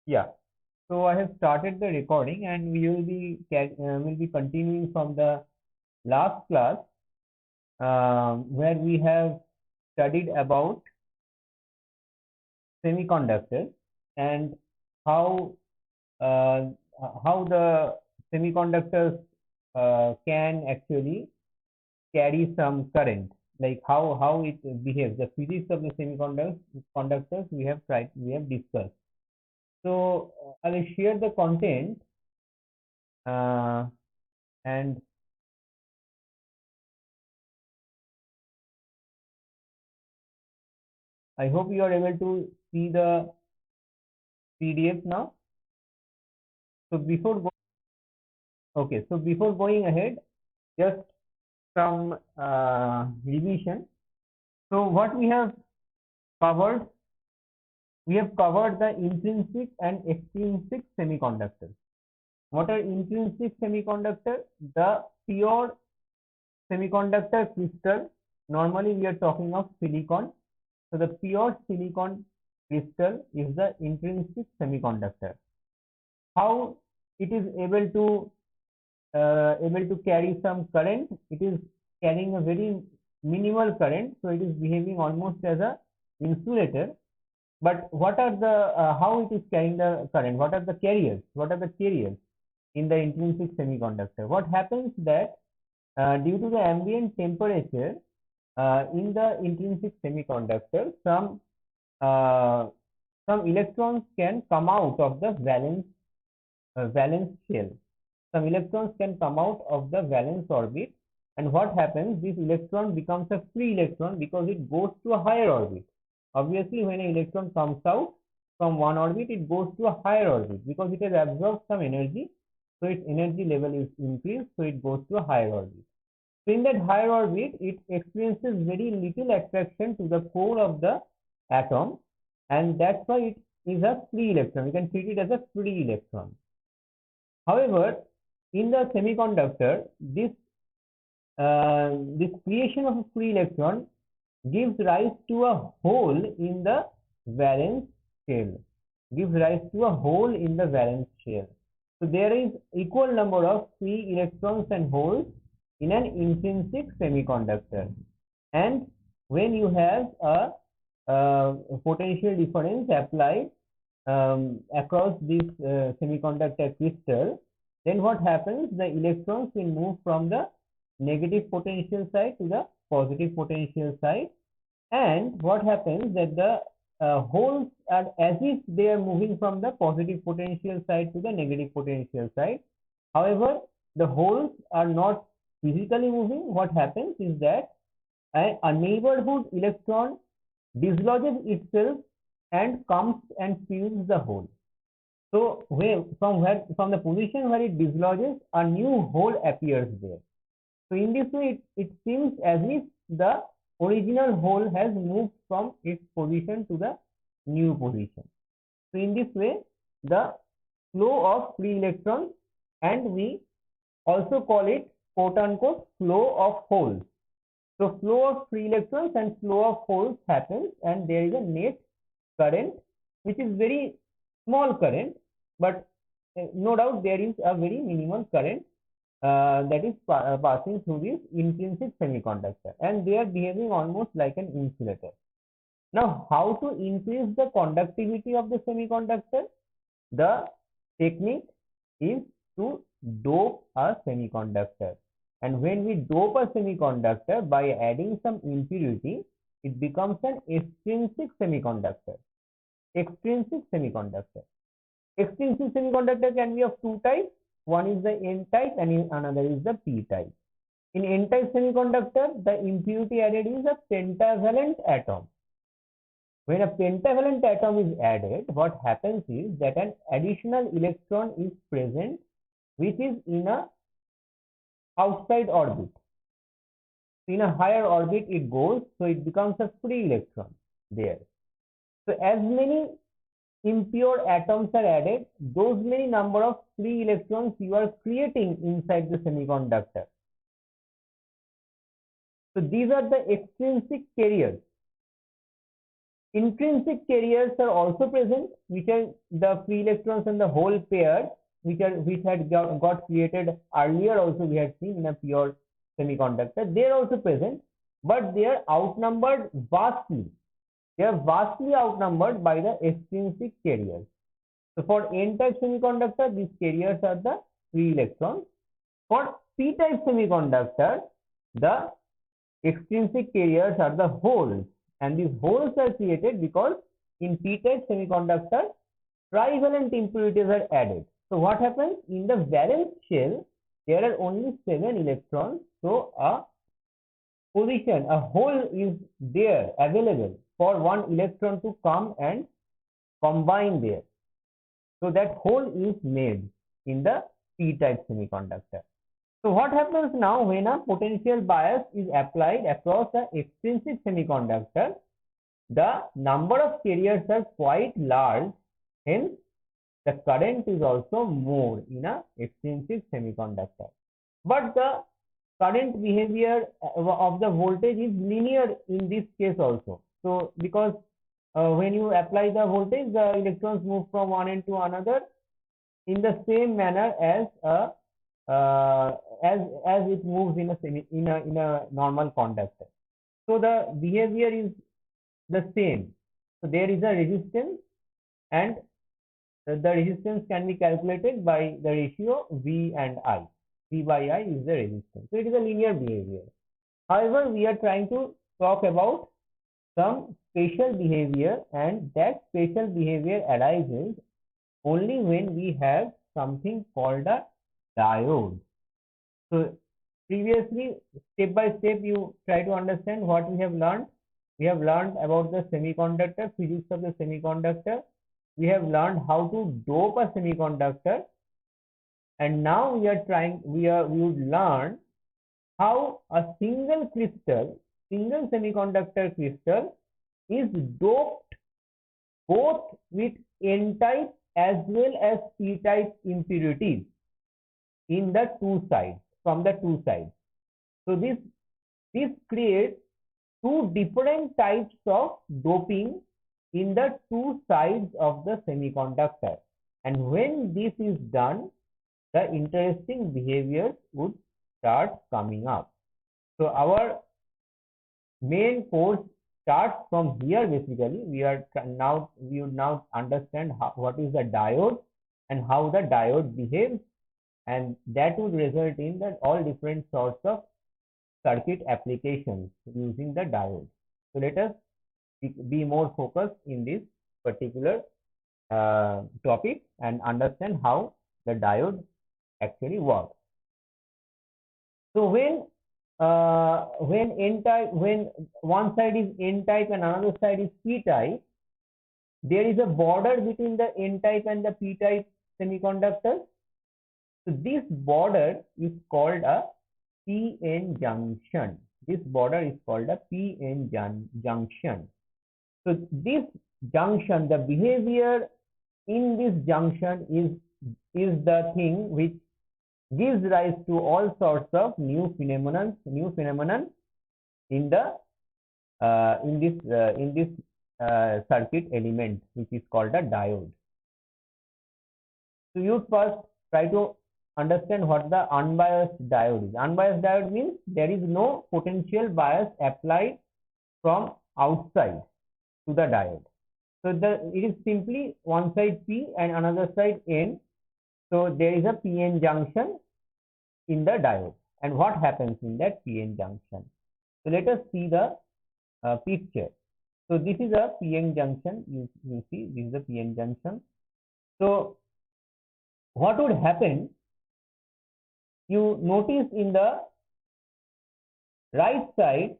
Yeah. So I have started the recording, and we will be continuing from the last class where we have studied about semiconductors and how uh, how the semiconductors can actually carry some current, like how it behaves. The physics of the semiconductors we have discussed. So I will share the content uh, and I hope you are able to see the PDF now. So before going ahead, just some revision. So what covered, we have covered the intrinsic and extrinsic semiconductors. What are intrinsic semiconductor? The pure semiconductor crystal. Normally we are talking of silicon. So the pure silicon crystal is the intrinsic semiconductor. How it is able to carry some current? It is carrying a very minimal current, so it is behaving almost as a insulator. But what are the how it is carrying the current? What are the carriers? What are the carriers in the intrinsic semiconductor? What happens that due to the ambient temperature in the intrinsic semiconductor, uh, some electrons can come out of the valence shell. Some electrons can come out of the valence orbit, and what happens, this electron becomes a free electron because it goes to a higher orbit. Obviously when an electron comes out from one orbit, it goes to a higher orbit because it has absorbed some energy, so its energy level is increased, so it goes to a higher orbit. So in that higher orbit, it experiences very little attraction to the core of the atom, and that's why it is a free electron. You can treat it as a free electron. However, in the semiconductor, this creation of a free electron gives rise to a hole in the valence shell. Gives rise to a hole in the valence shell. So there is equal number of free electrons and holes in an intrinsic semiconductor. And when you have a potential difference applied across this semiconductor crystal, then what happens? The electrons will move from the negative potential side to the positive potential side, and what happens that the holes are as if they are moving from the positive potential side to the negative potential side. However, the holes are not physically moving. What happens is that a neighborhood electron dislodges itself and comes and fills the hole. So from the position where it dislodges, a new hole appears there. So in this way, it seems as if the original hole has moved from its position to the new position. So in this way, the flow of free electrons, and we also call it quote unquote flow of holes. So flow of free electrons and flow of holes happens, and there is a net current, which is very small current, but no doubt there is a very minimal current that is passing through this intrinsic semiconductor, and they are behaving almost like an insulator. Now, how to increase the conductivity of the semiconductor? The technique is to dope a semiconductor. And when we dope a semiconductor by adding some impurity, it becomes an extrinsic semiconductor. Extrinsic semiconductor. Extrinsic semiconductor can be of two types. One is the N type and another is the P type. In N type semiconductor, the impurity added is a pentavalent atom. When a pentavalent atom is added, what happens is that an additional electron is present, which is in a outside orbit. In a higher orbit it goes, so it becomes a free electron there. So as many impure atoms are added, those many number of free electrons you are creating inside the semiconductor. So these are the extrinsic carriers. Intrinsic carriers are also present, which are the free electrons and the hole pairs, which had got created earlier. Also, we had seen in a pure semiconductor. They are also present, but they are outnumbered vastly. They are vastly outnumbered by the extrinsic carriers. So for N-type semiconductor, these carriers are the free electrons. For P-type semiconductor, the extrinsic carriers are the holes, and these holes are created because in P-type semiconductor, trivalent impurities are added. So what happens in the valence shell? There are only 7 electrons, so a hole is there available for one electron to come and combine there. So that hole is made in the P-type semiconductor. So what happens now when a potential bias is applied across the extrinsic semiconductor? The number of carriers are quite large, hence the current is also more in a extrinsic semiconductor. But the current behavior of the voltage is linear in this case also. So because when you apply the voltage, the electrons move from one end to another in the same manner as it moves in a normal conductor. So the behavior is the same. So there is a resistance, and the resistance can be calculated by the ratio V and I. V by I is the resistance. So it is a linear behavior. However, we are trying to talk about some special behavior, and that special behavior arises only when we have something called a diode. So previously, step by step, you try to understand what we have learned. We have learned about the semiconductor, physics of the semiconductor. We have learned how to dope a semiconductor, and now we would learn how a single semiconductor crystal is doped both with N-type as well as P-type impurities in the from the two sides. So this creates two different types of doping in the two sides of the semiconductor, and when this is done, the interesting behaviors would start coming up. So our main course starts from here. Basically, we would now understand what is the diode and how the diode behaves, and that would result in that all different sorts of circuit applications using the diode. So let us be more focused in this particular topic and understand how the diode actually works. So when one side is N-type and another side is P-type, there is a border between the N-type and the P-type semiconductors. So this border is called a p-n junction. This border is called a p-n junction. So this junction, the behavior in this junction is the thing which gives rise to all sorts of new phenomenon in this circuit element, which is called a diode. So you first try to understand what the unbiased diode is. Unbiased diode means there is no potential bias applied from outside to the diode. So it is simply one side P and another side N. So there is a p-n junction in the diode. And what happens in that p-n junction? So let us see the picture. So this is a p-n junction. You see, this is a p-n junction. So what would happen? You notice in the right side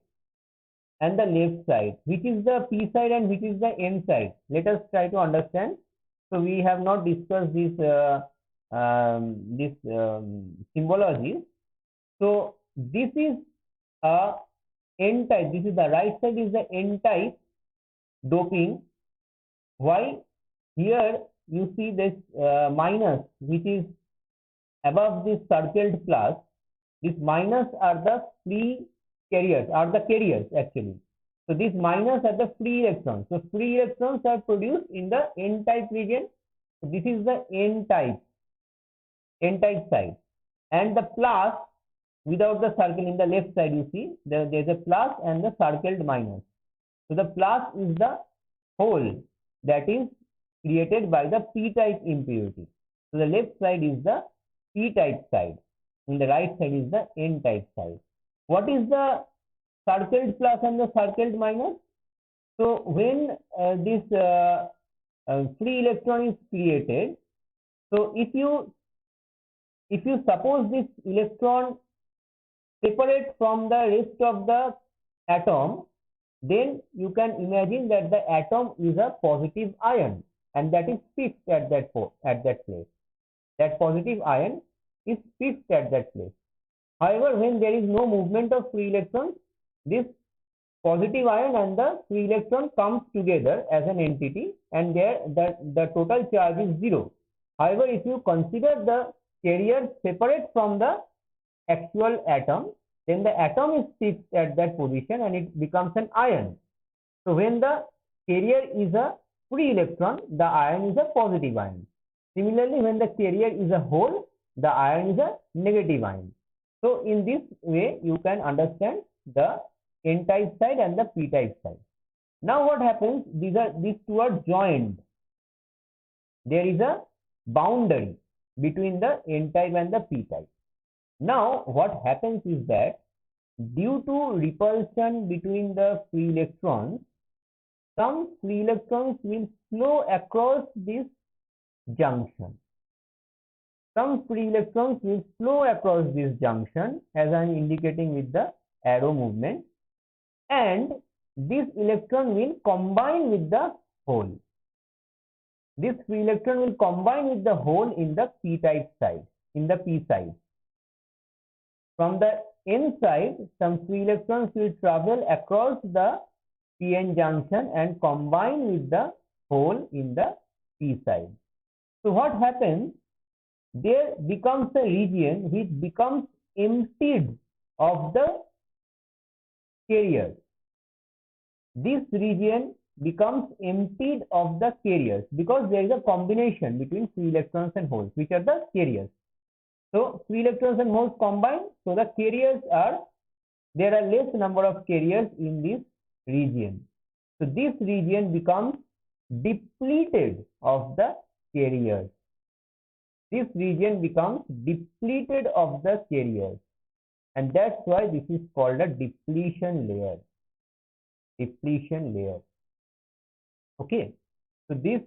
and the left side, which is the P side and which is the N side. Let us try to understand. So we have not discussed this symbology. So this is a N type. This is the right side is the N type doping. Why? Here you see this minus, which is above this circled plus. This minus are the free carriers, are the carriers actually. So these minus are the free electrons. So free electrons are produced in the n-type region. So this is the n-type side, and the plus without the circle in the left side, you see there is a plus and the circled minus. So the plus is the hole that is created by the p-type impurity. So the left side is the p-type side, and the right side is the n-type side. What is the circled plus and the circled minus? So when this free electron is created, so if you suppose this electron separate from the rest of the atom, then you can imagine that the atom is a positive ion, and that is fixed at that place. That positive ion is fixed at that place. However, when there is no movement of free electrons, this positive ion and the free electron comes together as an entity, and there the total charge is 0. However, if you consider the carrier separate from the actual atom, then the atom is fixed at that position and it becomes an ion. So when the carrier is a free electron, the ion is a positive ion. Similarly, when the carrier is a hole, the ion is a negative ion. So in this way, you can understand the n-type side and the p-type side. Now what happens? These two are joined. There is a boundary between the n-type and the p-type. Now what happens is that due to repulsion between the free electrons, some free electrons will flow across this junction. Some free electrons will flow across this junction, as I am indicating with the arrow movement, and this electron will combine with the hole. This free electron will combine with the hole in the p-type side, in the p side. From the n side, some free electrons will travel across the p-n junction and combine with the hole in the p side. So what happens? There becomes a region which becomes emptied of the carriers. This region becomes emptied of the carriers because there is a combination between free electrons and holes, which are the carriers. So free electrons and holes combine, so the carriers there are less number of carriers in this region. So this region becomes depleted of the carriers. This region becomes depleted of the carriers, and that's why this is called a depletion layer. Depletion layer. Okay, so this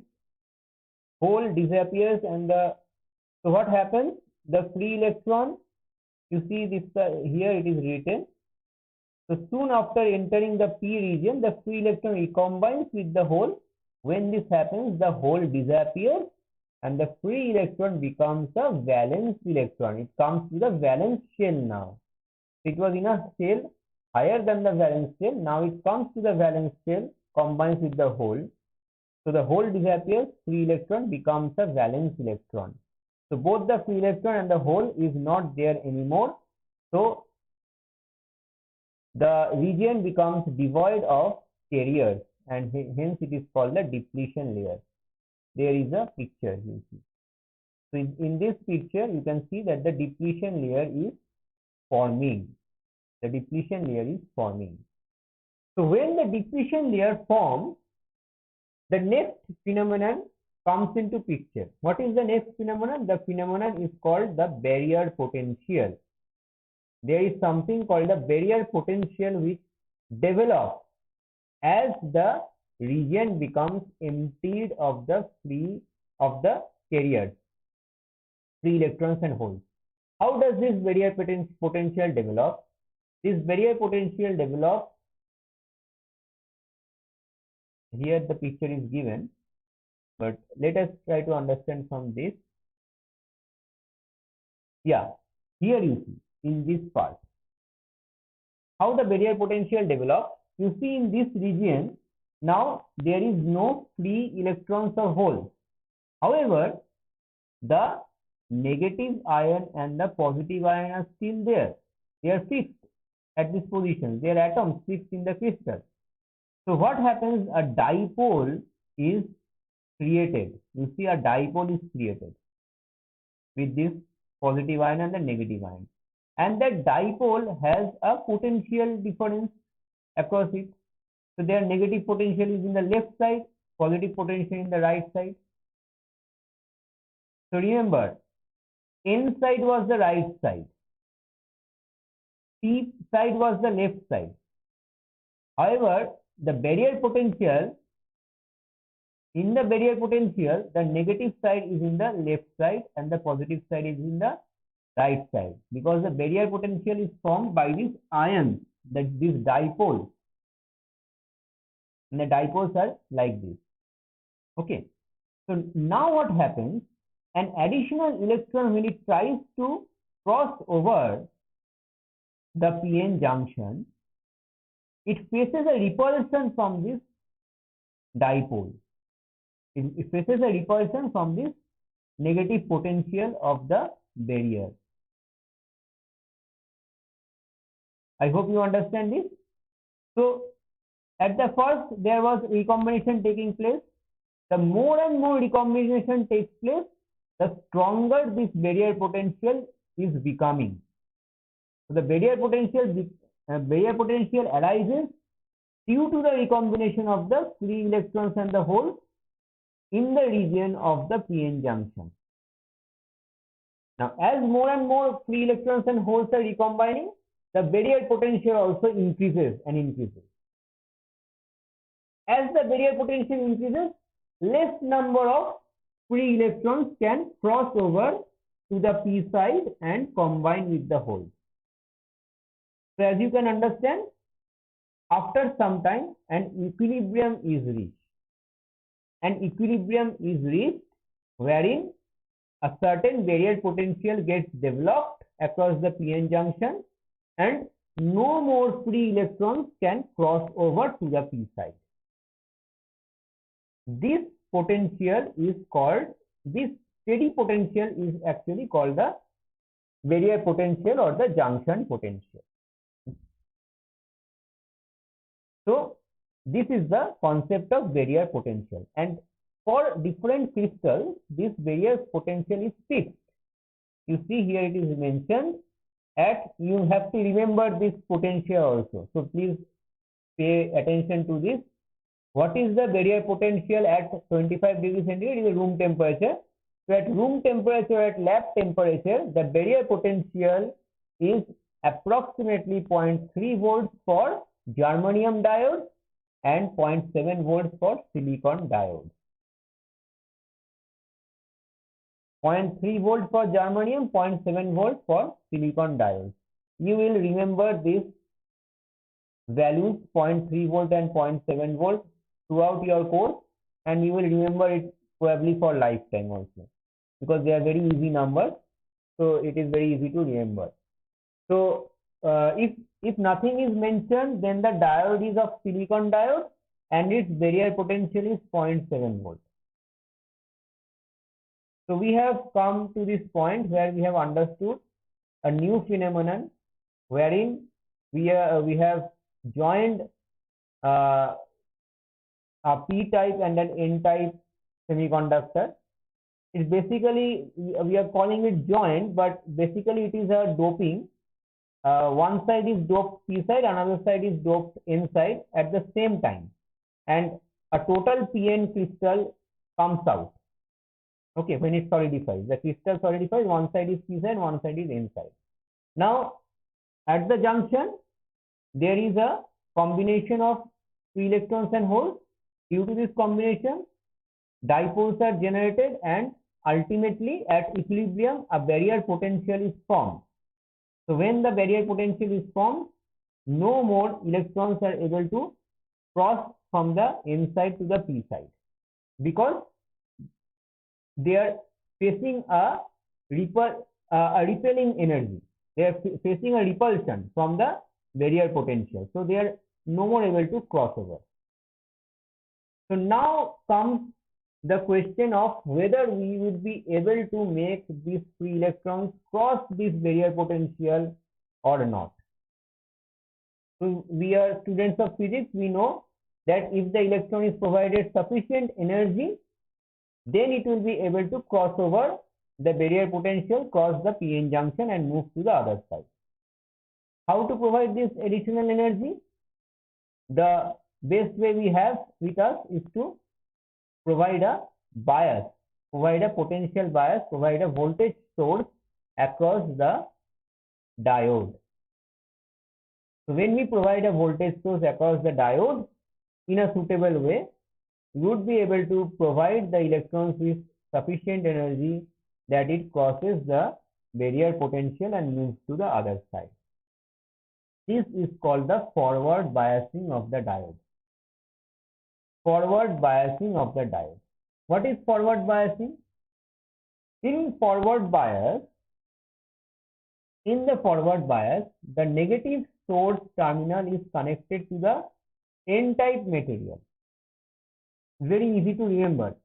hole disappears, and so what happens? The free electron, you see this here it is written. So soon after entering the p region, the free electron recombines with the hole. When this happens, the hole disappears and the free electron becomes a valence electron. It comes to the valence shell now. It was in a shell higher than the valence shell. Now it comes to the valence shell, combines with the hole. So the hole disappears, free electron becomes a valence electron. So both the free electron and the hole is not there anymore. So the region becomes devoid of carriers, and hence it is called a depletion layer. There is a picture you see. So in this picture, you can see that the depletion layer is forming. The depletion layer is forming. So when the depletion layer forms, the next phenomenon comes into picture. What is the next phenomenon? The phenomenon is called the barrier potential. There is something called the barrier potential which develops as the region becomes emptied of the carriers, free electrons and holes. How does this barrier potential develop? This barrier potential develops, here the picture is given, but let us try to understand from this. Yeah, here you see in this part how the barrier potential develops. You see in this region now there is no free electrons or holes. However, the negative ion and the positive ion are still there. They are fixed at this position. They are atoms fixed in the crystal. So what happens? A dipole is created. You see, a dipole is created with this positive ion and the negative ion. And that dipole has a potential difference across it. So their negative potential is in the left side, positive potential in the right side. So remember, N side was the right side, P side was the left side. However, the barrier potential, in the barrier potential, the negative side is in the left side and the positive side is in the right side, because the barrier potential is formed by these ions, these dipoles, and the dipoles are like this. Okay, so now what happens? An additional electron, when it tries to cross over the p-n junction, it faces a repulsion from this dipole. It faces a repulsion from this negative potential of the barrier. I hope you understand this. So at the first there was recombination taking place. The more and more recombination takes place, the stronger this barrier potential is becoming. So the barrier potential arises due to the recombination of the free electrons and the holes in the region of the p-n junction. Now, as more and more free electrons and holes are recombining, the barrier potential also increases and increases. As the barrier potential increases, less number of free electrons can cross over to the p side and combine with the holes. So as you can understand, after some time an equilibrium is reached. An equilibrium is reached wherein a certain barrier potential gets developed across the p-n junction and no more free electrons can cross over to the p side. This potential is called, this steady potential is actually called the barrier potential or the junction potential. So this is the concept of barrier potential, and for different crystals this barrier potential is fixed. You see here it is mentioned at, you have to remember this potential also. So please pay attention to this. What is the barrier potential at 25 degrees centigrade? It is room temperature. So at room temperature, at lab temperature, the barrier potential is approximately 0.3 volts for germanium diode and 0.7 volts for silicon diode. 0.3 volts for germanium, 0.7 volts for silicon diode. You will remember these values 0.3 volt and 0.7 volt throughout your course, and you will remember it probably for lifetime also, because they are very easy numbers, so it is very easy to remember. So if nothing is mentioned, then the diode is of silicon diode and its barrier potential is 0.7 volt. So we have come to this point where we have understood a new phenomenon wherein we have joined a p-type and an n-type semiconductor. It's basically, we are calling it joint, but basically it is a doping. One side is doped p side, another side is doped n side at the same time, and a total p-n crystal comes out. Okay, when it solidifies, the crystal solidifies, one side is p side, one side is n side. Now at the junction there is a combination of free electrons and holes. Due to this combination, dipoles are generated and ultimately at equilibrium a barrier potential is formed. So when the barrier potential is formed, no more electrons are able to cross from the n side to the p side, because they are facing a repelling energy. They are facing a repulsion from the barrier potential, so they are no more able to cross over. So now comes the question of whether we would be able to make these free electrons cross this barrier potential or not. So we are students of physics, we know that if the electron is provided sufficient energy, then it will be able to cross over the barrier potential, cross the p-n junction and move to the other side. How to provide this additional energy? The best way we have with us is to provide a bias, provide a potential bias, provide a voltage source across the diode. So when we provide a voltage source across the diode in a suitable way, we would be able to provide the electrons with sufficient energy that it crosses the barrier potential and moves to the other side. This is called the forward biasing of the diode. Forward biasing of the diode. What is forward biasing? In the forward bias, the negative source terminal is connected to the N-type material. Very easy to remember.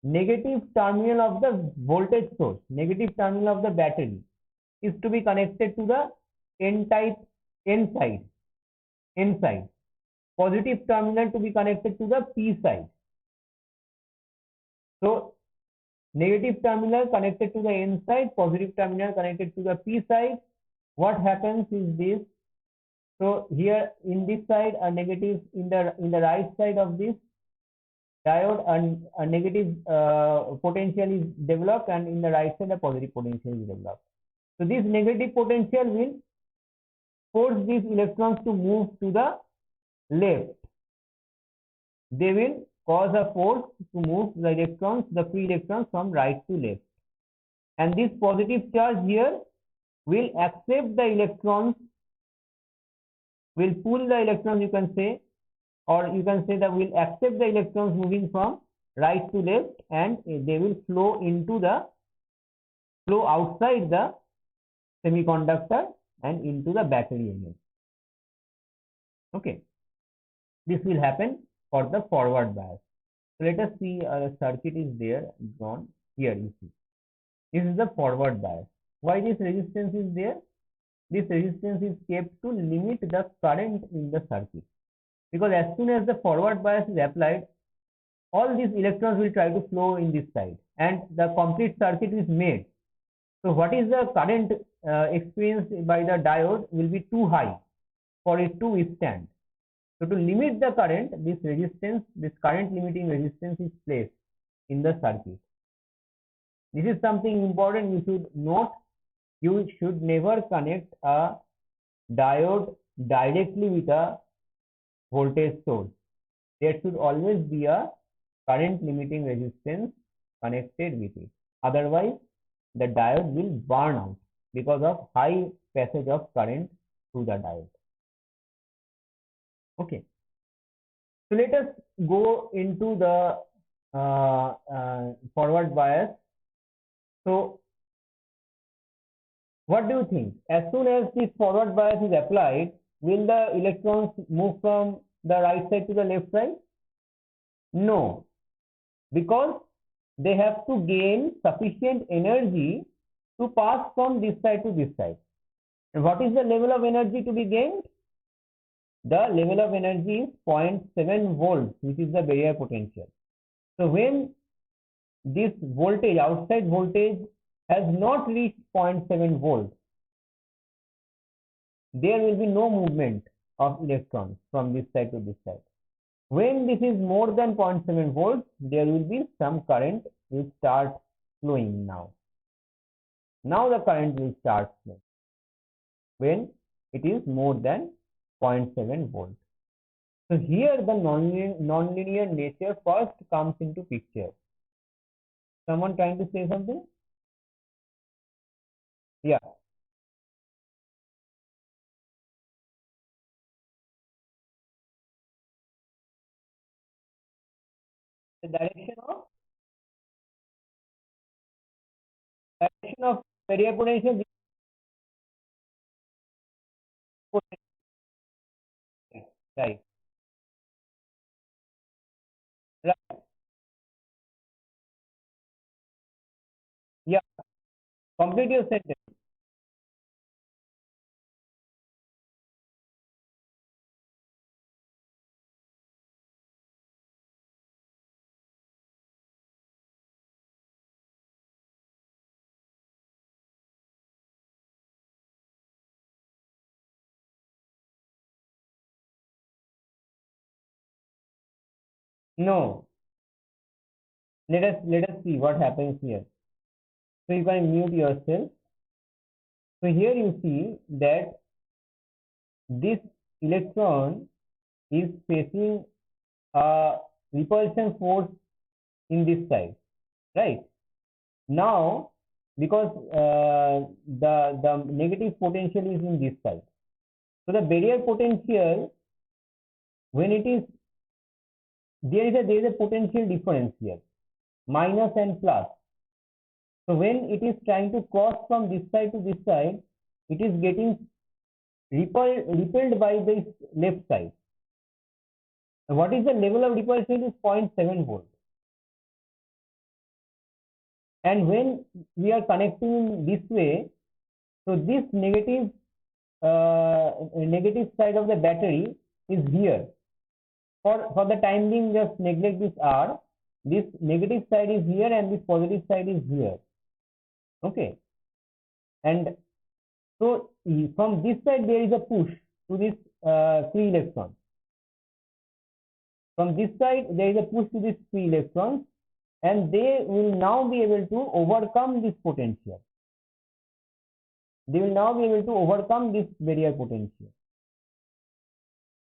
Negative terminal of the voltage source, negative terminal of the battery is to be connected to the N-type, N side. Positive terminal to be connected to the P side. So negative terminal connected to the N side, positive terminal connected to the P side. What happens is this. So here in this side, a negative in the right side of this diode, and a negative potential is developed, and in the right side a positive potential is developed. So this negative potential will force these electrons to move to the left. They will cause a force to move the electrons, the free electrons, from right to left. And this positive charge here will accept the electrons, will pull the electrons, you can say, or you can say that will accept the electrons moving from right to left, and they will flow outside the semiconductor and into the battery energy. Okay, this will happen for the forward bias. So let us see, a circuit is there drawn here. You see, this is the forward bias. Why this resistance is there? This resistance is kept to limit the current in the circuit, because as soon as the forward bias is applied, all these electrons will try to flow in this side and the complete circuit is made. So what is the current experienced by the diode will be too high for it to withstand. So to limit the current, this resistance, this current limiting resistance is placed in the circuit. This is something important you should note. You should never connect a diode directly with a voltage source. There should always be a current limiting resistance connected with it. Otherwise, the diode will burn out because of high passage of current through the diode. Okay. So let us go into the forward bias. So what do you think? As soon as this forward bias is applied, will the electrons move from the right side to the left side? No, because they have to gain sufficient energy to pass from this side to this side. And what is the level of energy to be gained? The level of energy is 0.7 volts, which is the barrier potential. So when this voltage, outside voltage, has not reached 0.7 volts, there will be no movement of electrons from this side to this side. When this is more than 0.7 volts, there will be some current will start flowing now. Now the current will start flowing when it is more than 0.7 volts. So here the nonlinear nature first comes into picture. Someone trying to say something? Yeah. The direction of barrier potential. Right. Right. Yeah. Complete your sentence. No, let us see what happens here. So you can mute yourself. So here you see that this electron is facing a repulsion force in this side, right? Now, because the negative potential is in this side, so the barrier potential, when it is there is a potential difference here, minus and plus. So when it is trying to cross from this side to this side, it is getting repelled by this left side. So what is the level of repulsion? It is 0.7 volt. And when we are connecting this way, so this negative side of the battery is here. For the time being, just neglect this R. This negative side is here and this positive side is here. Okay. And so from this side there is a push to this free electron. From this side there is a push to this free electrons, and they will now be able to overcome this potential. They will now be able to overcome this barrier potential.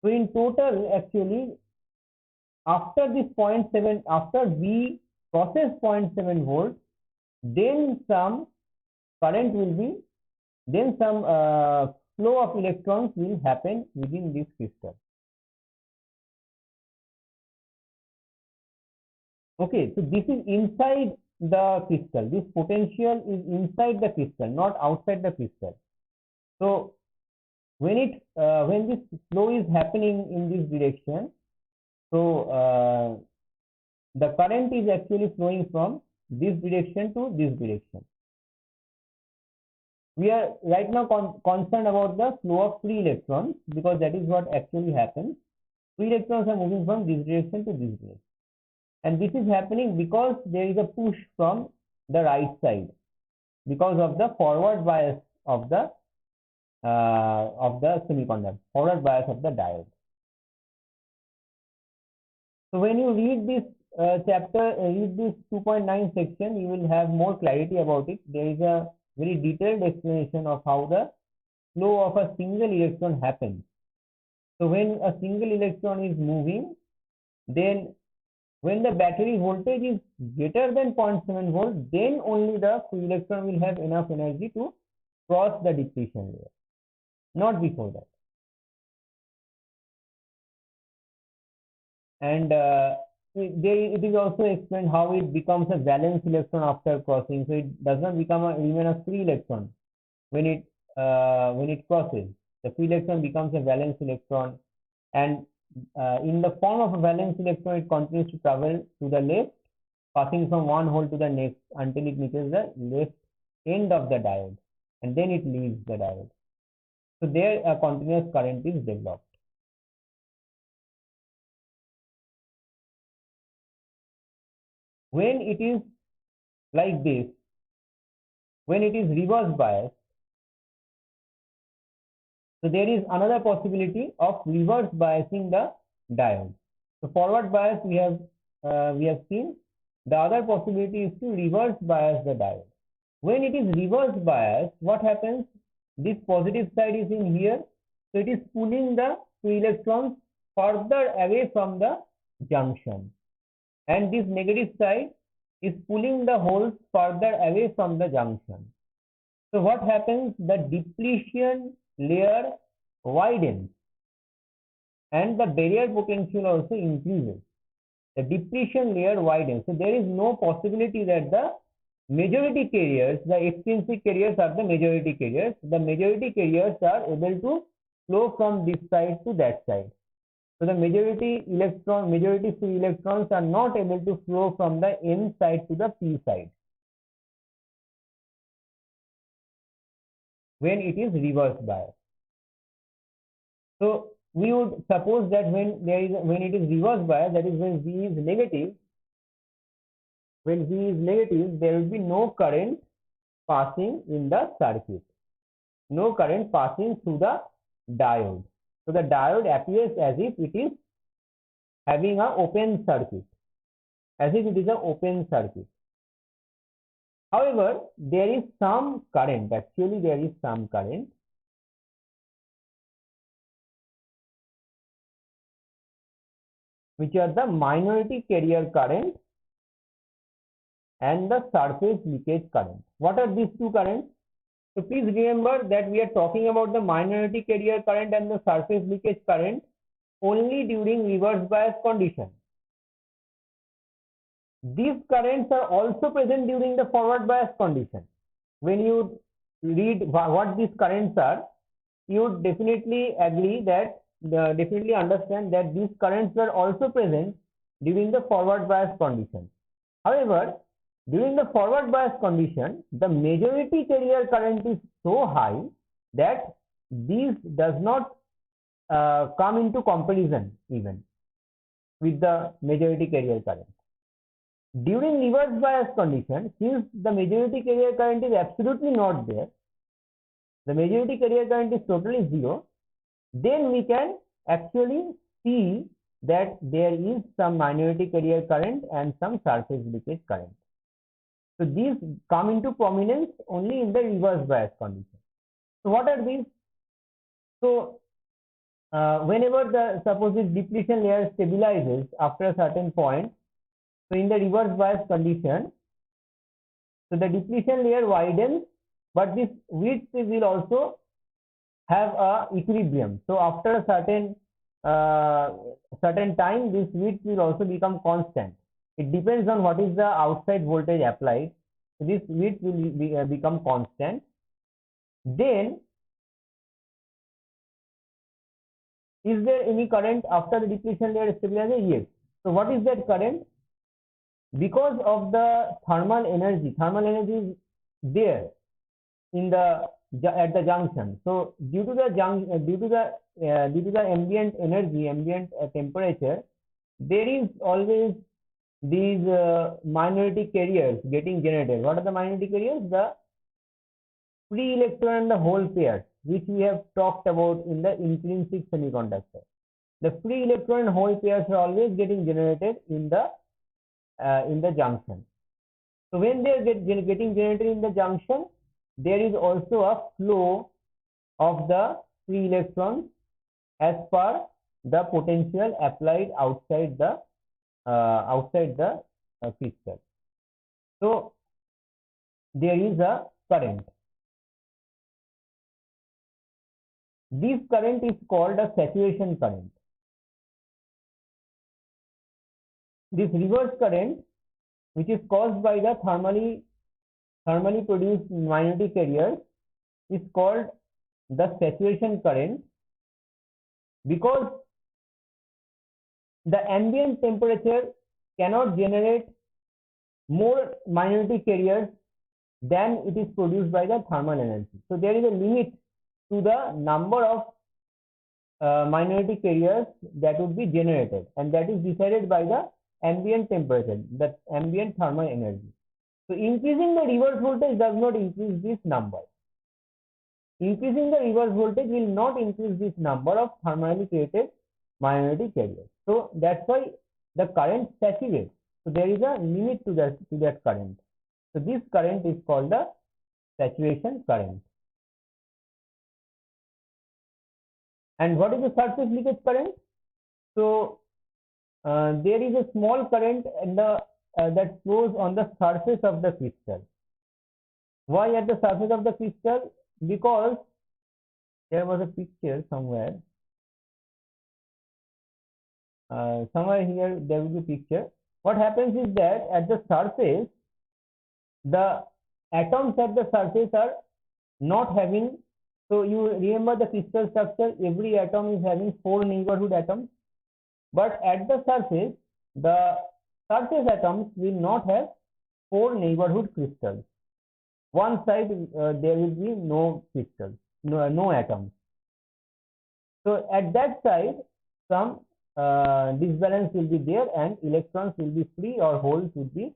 So in total, actually, after this 0.7, after V crosses 0.7 volt, then some current will be, then some flow of electrons will happen within this crystal. Okay, so this is inside the crystal. This potential is inside the crystal, not outside the crystal. So when this flow is happening in this direction, so the current is actually flowing from this direction to this direction. We are right now concerned about the flow of free electrons, because that is what actually happens. Free electrons are moving from this direction to this direction. And this is happening because there is a push from the right side, because of the forward bias of the semiconductor, forward bias of the diode. So when you read this chapter, read this 2.9 section, you will have more clarity about it. There is a very detailed explanation of how the flow of a single electron happens. So when a single electron is moving, then when the battery voltage is greater than 0.7 volt, then only the free electron will have enough energy to cross the depletion layer, not before that. And it is also explained how it becomes a valence electron after crossing. So it does not remain a free electron when it crosses. The free electron becomes a valence electron, and in the form of a valence electron, it continues to travel to the left, passing from one hole to the next until it reaches the left end of the diode, and then it leaves the diode. So there a continuous current is developed. When it is like this, when it is reverse bias, so there is another possibility of reverse biasing the diode. So forward bias we have seen. The other possibility is to reverse bias the diode. When it is reverse bias, what happens? This positive side is in here, so it is pulling the free electrons further away from the junction, and this negative side is pulling the holes further away from the junction. So what happens? The depletion layer widens and the barrier potential also increases. The depletion layer widens. So there is no possibility that the majority carriers, the extrinsic carriers are the majority carriers. The majority carriers are able to flow from this side to that side. So the majority free electrons are not able to flow from the N side to the P side when it is reverse bias. So we would suppose that when it is reverse bias, that is when V is negative. When V is negative, there will be no current passing in the circuit, no current passing through the diode. So the diode appears as if it is having a open circuit, as if it is an open circuit. However, there is some current, actually there is some current which are the minority carrier current and the surface leakage current. What are these two currents? So please remember that we are talking about the minority carrier current and the surface leakage current only during reverse bias condition. These currents are also present during the forward bias condition. When you read what these currents are, you would definitely agree that definitely understand that these currents are also present during the forward bias condition. However, during the forward bias condition, the majority carrier current is so high that these does not come into comparison even with the majority carrier current. During reverse bias condition, since the majority carrier current is absolutely not there, the majority carrier current is totally zero, then we can actually see that there is some minority carrier current and some surface leakage current. So these come into prominence only in the reverse bias condition. So what are these? So whenever the suppose this depletion layer stabilizes after a certain point, so in the reverse bias condition, so the depletion layer widens, but this width will also have a equilibrium. So after a certain time, this width will also become constant. It depends on what is the outside voltage applied. So this width will become constant. Then, is there any current after the depletion layer stabilization? Yes. So what is that current? Because of the thermal energy is there in the at the junction. So due to the ambient energy, ambient temperature, there is always these minority carriers getting generated. What are the minority carriers? The free electron and the hole pairs, which we have talked about in the intrinsic semiconductor. The free electron and hole pairs are always getting generated in the junction. So when they are getting generated in the junction, there is also a flow of the free electrons as per the potential applied outside the crystal. So there is a current. This current is called a saturation current. This reverse current, which is caused by the thermally produced minority carriers, is called the saturation current, because the ambient temperature cannot generate more minority carriers than it is produced by the thermal energy. So there is a limit to the number of minority carriers that would be generated, and that is decided by the ambient temperature, the ambient thermal energy. So increasing the reverse voltage does not increase this number. Increasing the reverse voltage will not increase this number of thermally created minority carriers. So that's why the current saturates. So there is a limit to that current. So this current is called the saturation current. And what is the surface leakage current? So there is a small current in the that flows on the surface of the crystal. Why at the surface of the crystal? Because there was a picture somewhere. Somewhere here there will be a picture. What happens is that at the surface, the atoms at the surface are not having. So you remember the crystal structure, every atom is having 4 neighborhood atoms, but at the surface atoms will not have 4 neighborhood crystals. One side there will be no crystals, no atoms. So at that side some disbalance will be there and electrons will be free or holes will be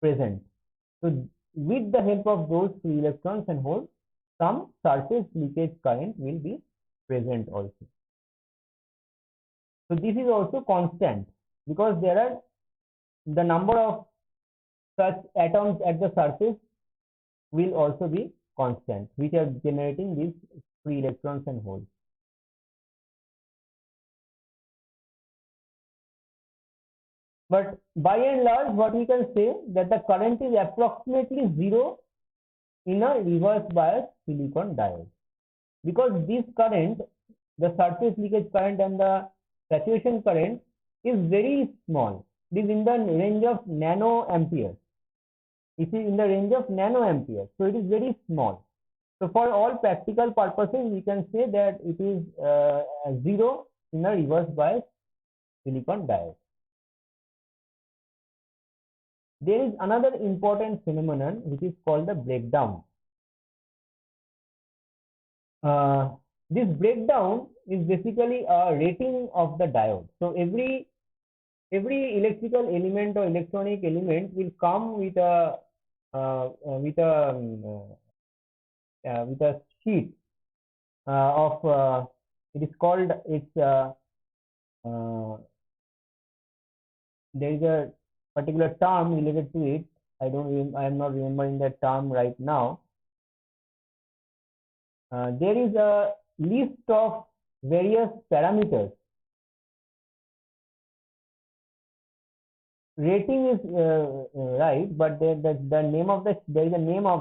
present. So with the help of those free electrons and holes, some surface leakage current will be present also. So this is also constant. because there are the number of such atoms at the surface will also be constant, which are generating these free electrons and holes. But by and large, what we can say that the current is approximately zero in a reverse bias silicon diode, because this current, the surface leakage current and the saturation current, is very small. It is in the range of nanoamperes. It is in the range of nanoamperes, so it is very small. So for all practical purposes, we can say that it is zero in a reverse bias silicon diode. There is another important phenomenon which is called the breakdown. This breakdown is basically a rating of the diode. So every electrical element or electronic element will come with a sheet of it is called there is a particular term related to it. I am not remembering that term right now. There is a list of various parameters. Rating is right, but there is a name of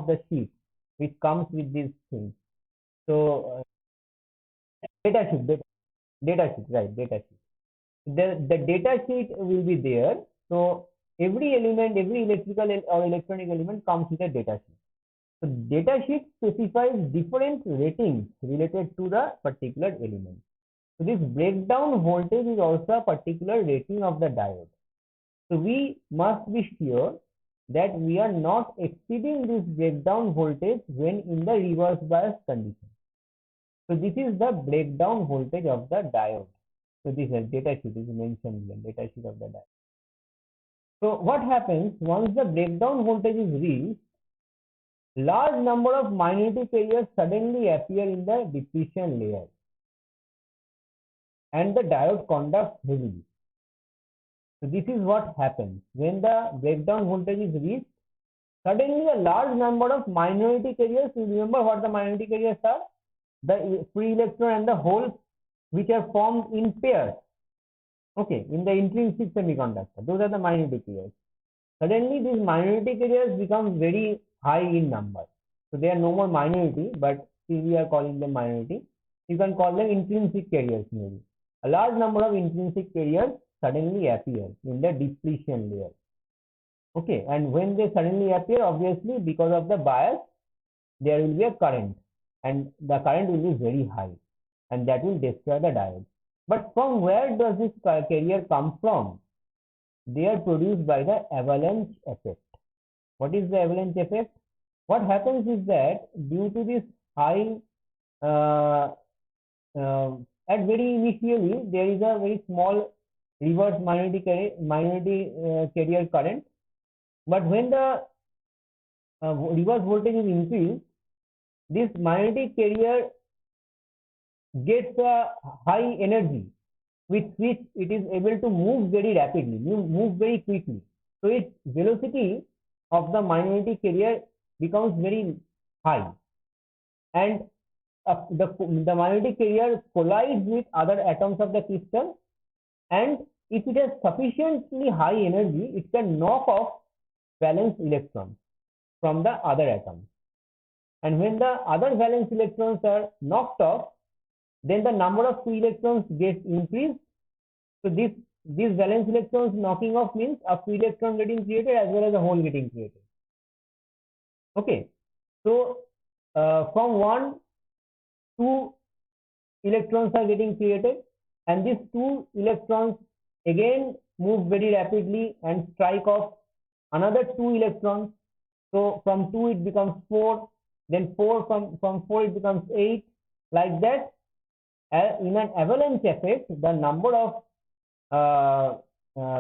the sheet which comes with these things. So data sheet, right? Data sheet. The data sheet will be there. So every element, every electrical or electronic element comes with a data sheet. So data sheet specifies different ratings related to the particular element. So this breakdown voltage is also a particular rating of the diode. So we must be sure that we are not exceeding this breakdown voltage when in the reverse bias condition. So this is the breakdown voltage of the diode. So this is data sheet is mentioned here, data sheet of the diode. So what happens once the breakdown voltage is reached? Large number of minority carriers suddenly appear in the depletion layer, and the diode conducts heavily. So this is what happens when the breakdown voltage is reached. Suddenly, a large number of minority carriers. You remember what the minority carriers are? The free electron and the holes which are formed in pairs. Okay, in the intrinsic semiconductor, those are the minority carriers. Suddenly, these minority carriers become very high in number. So they are no more minority, but we are calling them minority. You can call them intrinsic carriers maybe. A large number of intrinsic carriers suddenly appear in the depletion layer. Okay, and when they suddenly appear, obviously because of the bias, there will be a current, and the current will be very high, and that will destroy the diode. But from where does this carrier come from? They are produced by the avalanche effect. What is the avalanche effect? What happens is that due to this high, at very initially, there is a very small reverse minority carrier current, but when the reverse voltage is increased, this minority carrier gets a high energy with which it is able to move very rapidly, move very quickly. So its velocity of the minority carrier becomes very high, and the minority carrier collides with other atoms of the crystal, and if it has sufficiently high energy, it can knock off valence electrons from the other atoms. And when the other valence electrons are knocked off, then the number of free electrons gets increased. So these valence electrons knocking off means a free electron getting created as well as a hole getting created. Okay, so from one, two electrons are getting created, and these two electrons again move very rapidly and strike off another two electrons. So from 2 it becomes 4, then 4 from 4 it becomes 8, like that. In an avalanche effect, the number of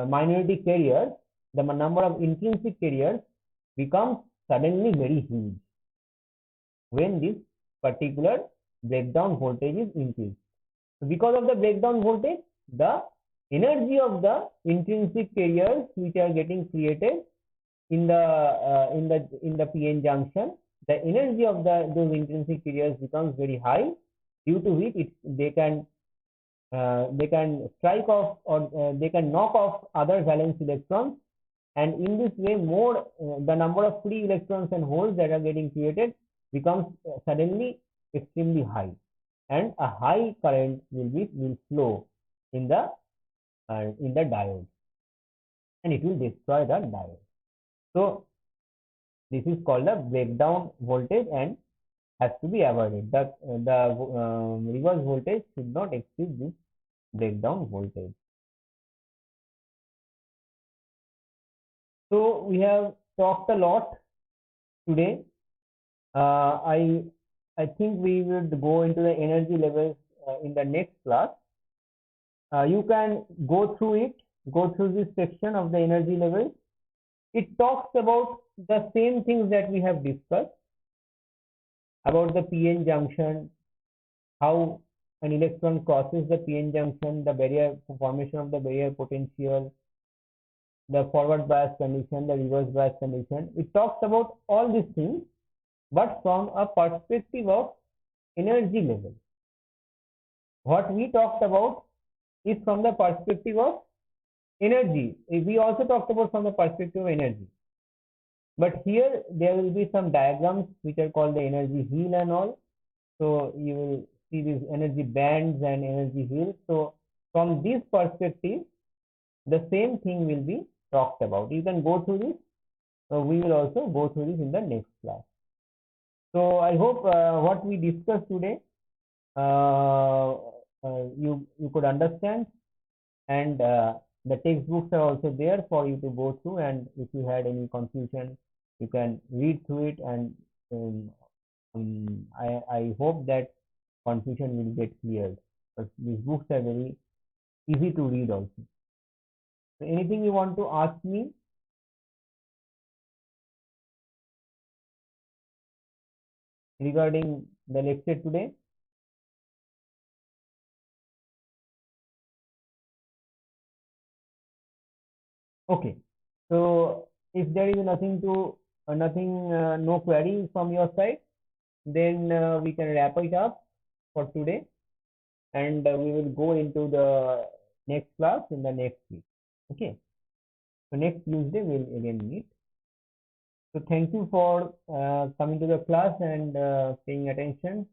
minority carriers, the number of intrinsic carriers becomes suddenly very huge when this particular breakdown voltage is increased. So because of the breakdown voltage, the energy of the intrinsic carriers which are getting created in the PN junction, the energy of those intrinsic carriers becomes very high, due to which they can strike off, or they can knock off other valence electrons, and in this way more the number of free electrons and holes that are getting created becomes suddenly extremely high, and a high current will flow in the diode, and it will destroy the diode. So this is called a breakdown voltage and has to be avoided. The reverse voltage should not exceed this breakdown voltage. So we have talked a lot today. I think we would go into the energy levels in the next class. You can go through this section of the energy levels. It talks about the same things that we have discussed about the PN junction, how an electron crosses the PN junction, the barrier formation of the barrier potential, the forward bias condition, the reverse bias condition. It talks about all these things, but from a perspective of energy level. What we talked about is from the perspective of energy. We also talked about from the perspective of energy. But here there will be some diagrams which are called the energy wheel and all. So you will see these energy bands and energy wheels. So from this perspective, the same thing will be talked about. You can go through this. We will also go through this in the next class. So I hope what we discussed today you could understand, and the textbooks are also there for you to go through, and if you had any confusion you can read through it, and I hope that confusion will get cleared, but these books are very easy to read also. So anything you want to ask me regarding the lecture today? Okay, so if there is no query from your side, then we can wrap it up for today, and we will go into the next class in the next week. Okay, so next Tuesday we'll again meet. So thank you for coming to the class and paying attention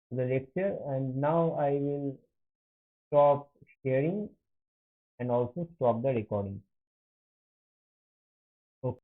to the lecture, and now I will stop sharing and also stop the recording.